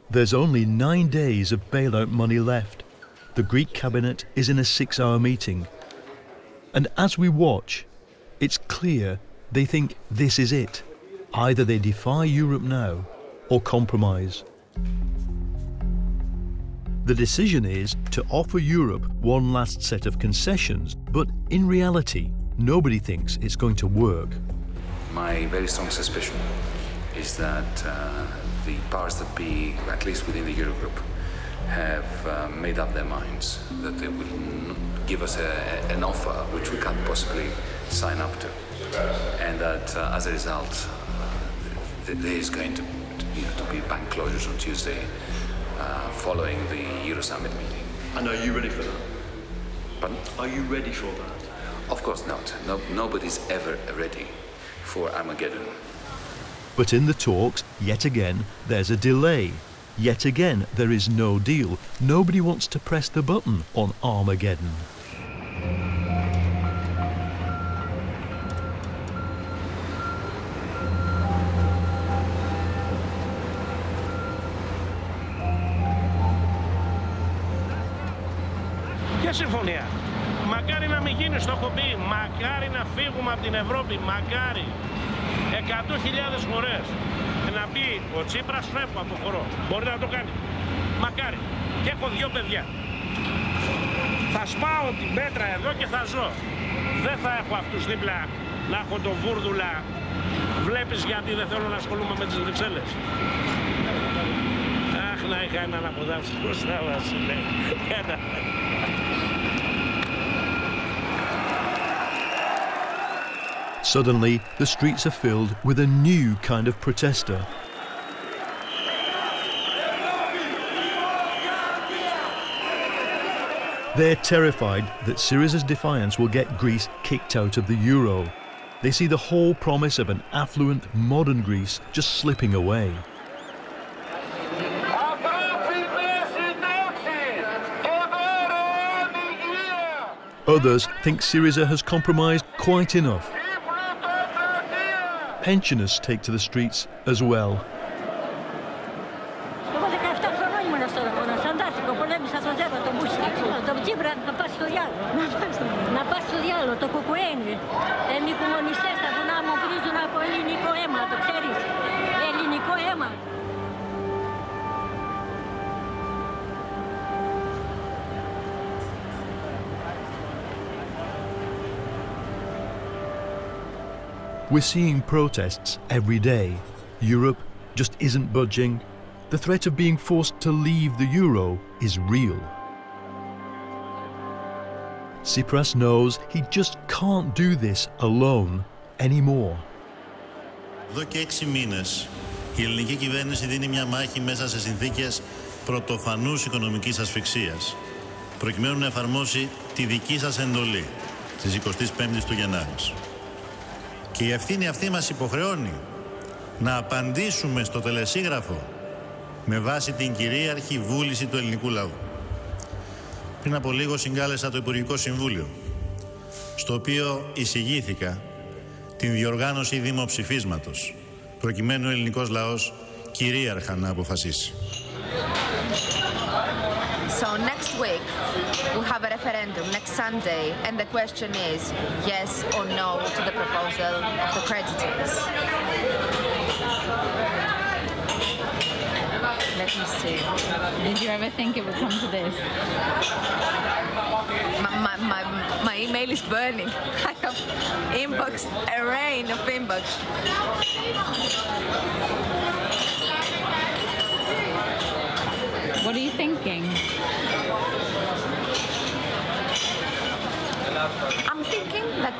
There's only 9 days of bailout money left. The Greek cabinet is in a 6-hour meeting. And as we watch, it's clear they think this is it. Either they defy Europe now or compromise. The decision is to offer Europe one last set of concessions, but in reality, nobody thinks it's going to work. My very strong suspicion is that the powers that be, at least within the Eurogroup, have made up their minds that they will give us an offer which we can't possibly sign up to. And that as a result, there is going to be bank closures on Tuesday following the Euro Summit meeting. And are you ready for that? Pardon? Are you ready for that? Of course not. Nobody's ever ready for Armageddon. But in the talks, yet again, there's a delay. Yet again, there is no deal. Nobody wants to press the button on Armageddon. Ποια συμφωνία? Μακάρι να μην γίνει, στο έχω πει. Μακάρι να φύγουμε από την Ευρώπη. Μακάρι. 100.000 φορές. Να πει ο Τσίπρας φεύγω, αποχωρώ. Μπορεί να το κάνει. Μακάρι. Και έχω 2 παιδιά. Θα σπάω την πέτρα εδώ και θα ζω. Δεν θα έχω αυτούς δίπλα να έχω το βούρδουλα. Βλέπεις γιατί δεν θέλω να ασχολούμαι με τις Βρυξέλλες. Αχ, να είχα έναν αποδάψει μπροστά, Βασίλε. Suddenly, the streets are filled with a new kind of protester. They're terrified that Syriza's defiance will get Greece kicked out of the euro. They see the whole promise of an affluent, modern Greece just slipping away. Others think Syriza has compromised quite enough. Pensioners take to the streets as well. We're seeing protests every day. Europe just isn't budging. The threat of being forced to leave the euro is real. Tsipras knows he just can't do this alone anymore. Εδώ και 6 μήνες η ελληνική κυβέρνηση δίνει μια μάχη μέσα σε συνθήκες πρωτοφανούς οικονομικής ασφυξίας, προκειμένου να εφαρμόσει τη δική σας εντολή στις 25 του Γενάρης. Και η ευθύνη αυτή μας υποχρεώνει να απαντήσουμε στο τελεσίγραφο με βάση την κυρίαρχη βούληση του ελληνικού λαού. Πριν από λίγο συγκάλεσα το Υπουργικό Συμβούλιο, στο οποίο εισηγήθηκα την διοργάνωση δημοψηφίσματος, προκειμένου ο ελληνικός λαός κυρίαρχα να αποφασίσει. So next week we'll have a referendum next Sunday, and the question is yes or no to the proposal of the creditors. Let me see. Did you ever think it would come to this? My email is burning. I have inbox, a rain of inbox. What are you thinking? I'm thinking that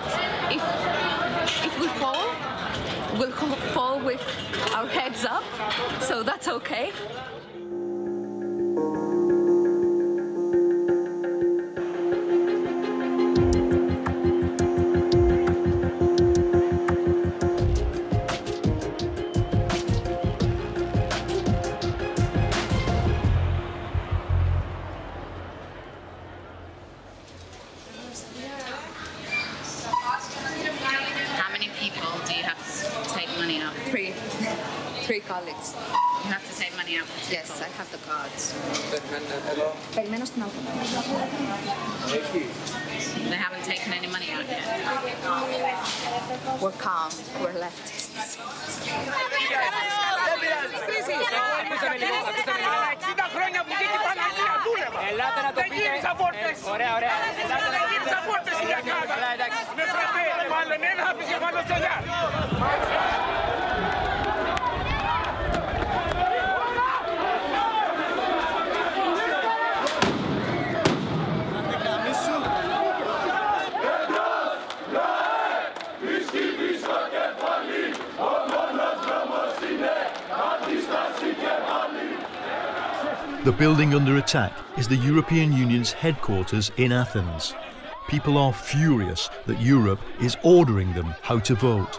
if we fall, we'll fall with our heads up, so that's okay. How many people do you have to take money out? 3. 3 colleagues. You have to take money out for people. Yes, I have the cards. Περιμένω στην αλφα. They haven't taken any money out yet. We're calm. We're leftists. Ελάτε να το πείτε. Ωραία, ωραία. Με φραπέ, μάλλον ένα θα πεις για πάνω τσολιά. The building under attack is the European Union's headquarters in Athens. People are furious that Europe is ordering them how to vote.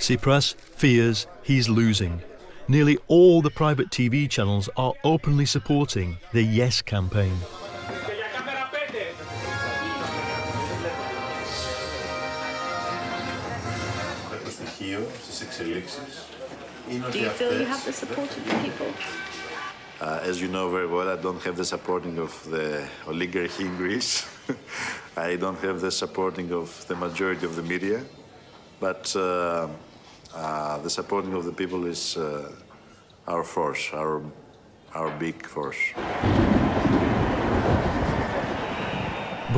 Tsipras fears he's losing. Nearly all the private TV channels are openly supporting the Yes campaign. Do you feel you have the support of the people? As you know very well, I don't have the supporting of the oligarchy in Greece. I don't have the supporting of the majority of the media. But the supporting of the people is our force, our big force.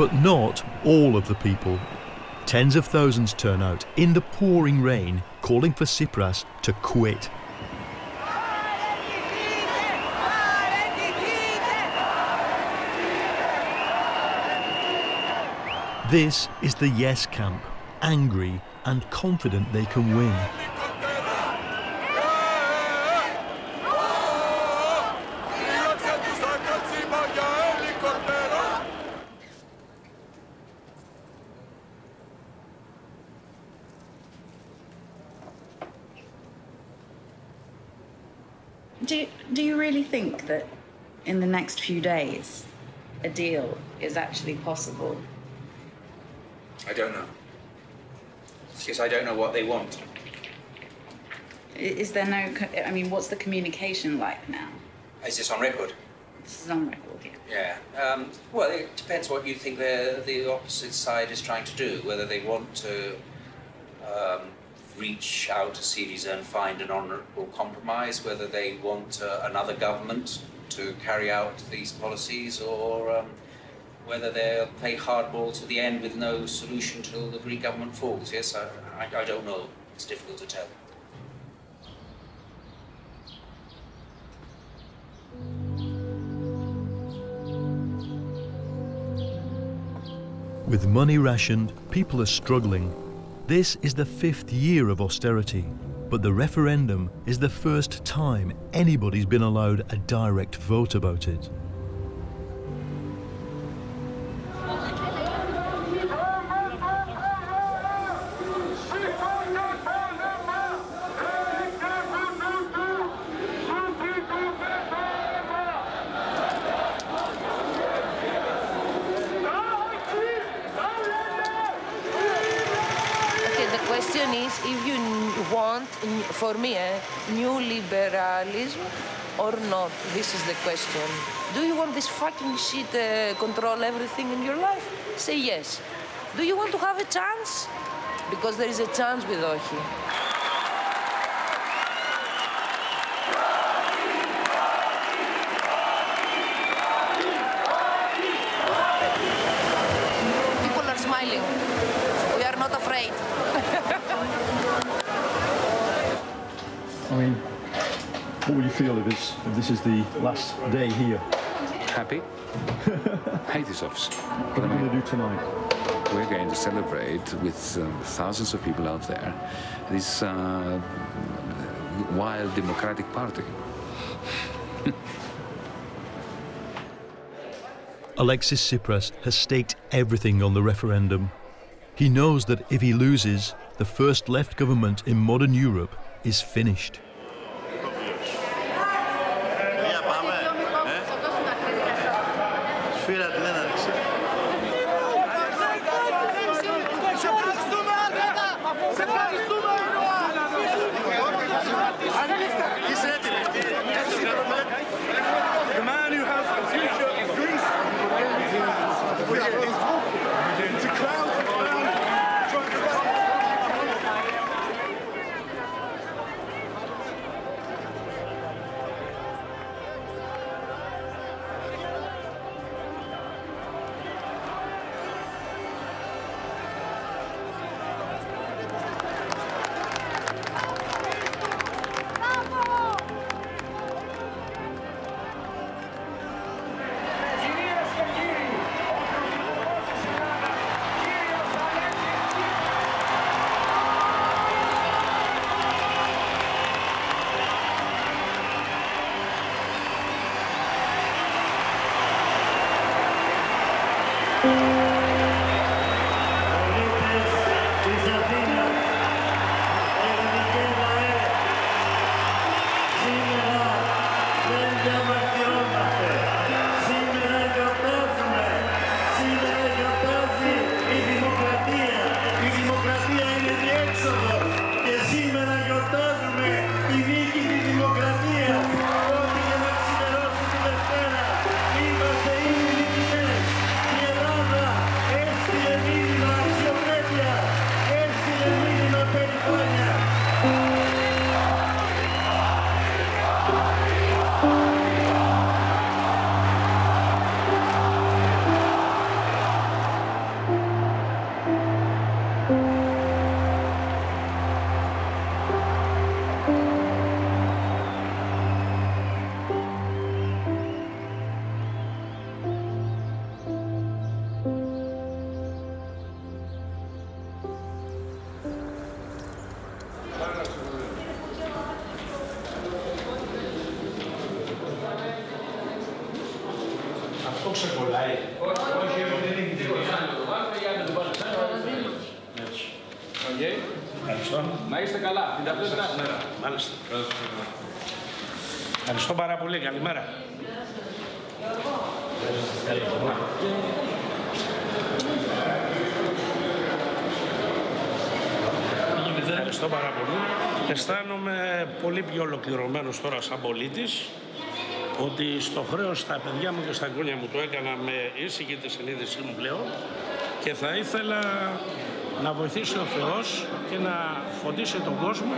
But not all of the people. Tens of thousands turn out in the pouring rain, calling for Tsipras to quit. This is the Yes camp, angry and confident they can win. Do you really think that in the next few days a deal is actually possible? I don't know. Because I don't know what they want. Is there no... I mean, what's the communication like now? Is this on record? This is on record, yeah. Yeah. Well, it depends what you think the opposite side is trying to do, whether they want to reach out to Syriza and find an honourable compromise, whether they want another government to carry out these policies, or whether they'll play hardball to the end with no solution till the Greek government falls. Yes, I don't know. It's difficult to tell. With money rationed, people are struggling. This is the 5th year of austerity, but the referendum is the first time anybody's been allowed a direct vote about it. The question is if you want, for me, new liberalism or not. This is the question. Do you want this fucking shit control everything in your life? Say yes. Do you want to have a chance? Because there is a chance with OXI. People are smiling. We are not afraid. I mean, what would you feel if this is the last day here? Happy. Hate this office. What are you going to do tonight? we're going to celebrate with thousands of people out there this wild democratic party. Alexis Tsipras has staked everything on the referendum. He knows that if he loses, the first left government in modern Europe is finished. Αυτό ξεκολλάει. Όχι, δεν είναι τίποτα. Έτσι. Ευχαριστώ. Να είστε καλά. Την ταυτότητα. Μάλιστα. Ευχαριστώ πάρα πολύ. Καλημέρα. Ευχαριστώ πάρα πολύ. Αισθάνομαι πολύ πιο ολοκληρωμένος τώρα σαν πολίτης, ότι στο χρέος στα παιδιά μου και στα εγγόνια μου το έκανα με ήσυχη τη συνείδησή μου πλέον και θα ήθελα να βοηθήσει ο Θεός και να φωτίσει τον κόσμο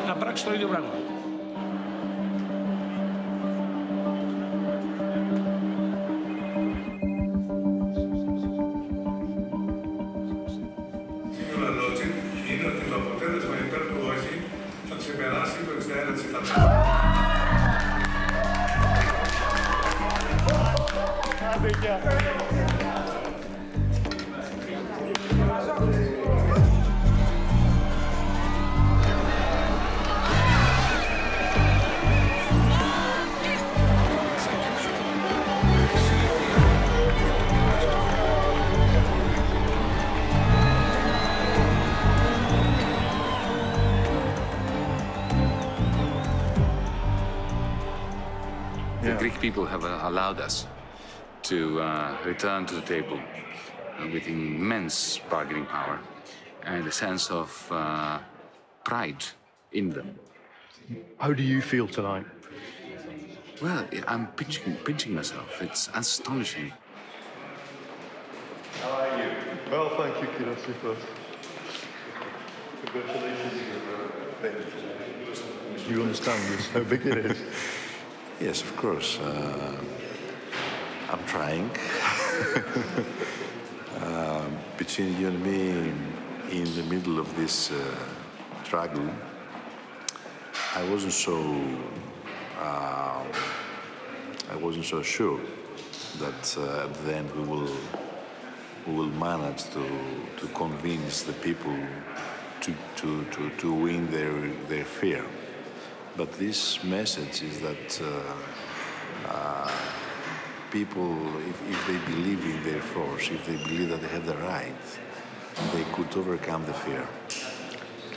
να πράξει το ίδιο πράγμα. Είναι ότι το αποτέλεσμα υπέρ του OXI θα ξεπεράσει το 61%. The Greek people have allowed us to return to the table with immense bargaining power and a sense of pride in them. How do you feel tonight? Well, I'm pinching myself. It's astonishing. How are you? Well, thank you, Tsipras. Congratulations. Do you understand this, how big it is? Yes, of course. I'm trying. Between you and me, in the middle of this struggle, I wasn't so sure that at the end we will who will manage to convince the people to win their fear. But this message is that people, if they believe in their force, if they believe that they have the right, they could overcome the fear.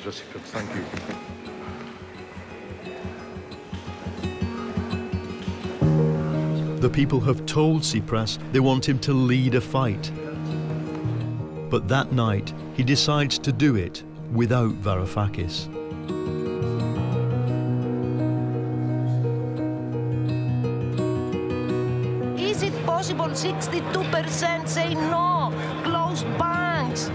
Thank you. The people have told Tsipras they want him to lead a fight. But that night, he decides to do it without Varoufakis. Is it possible 62% say no, close banks,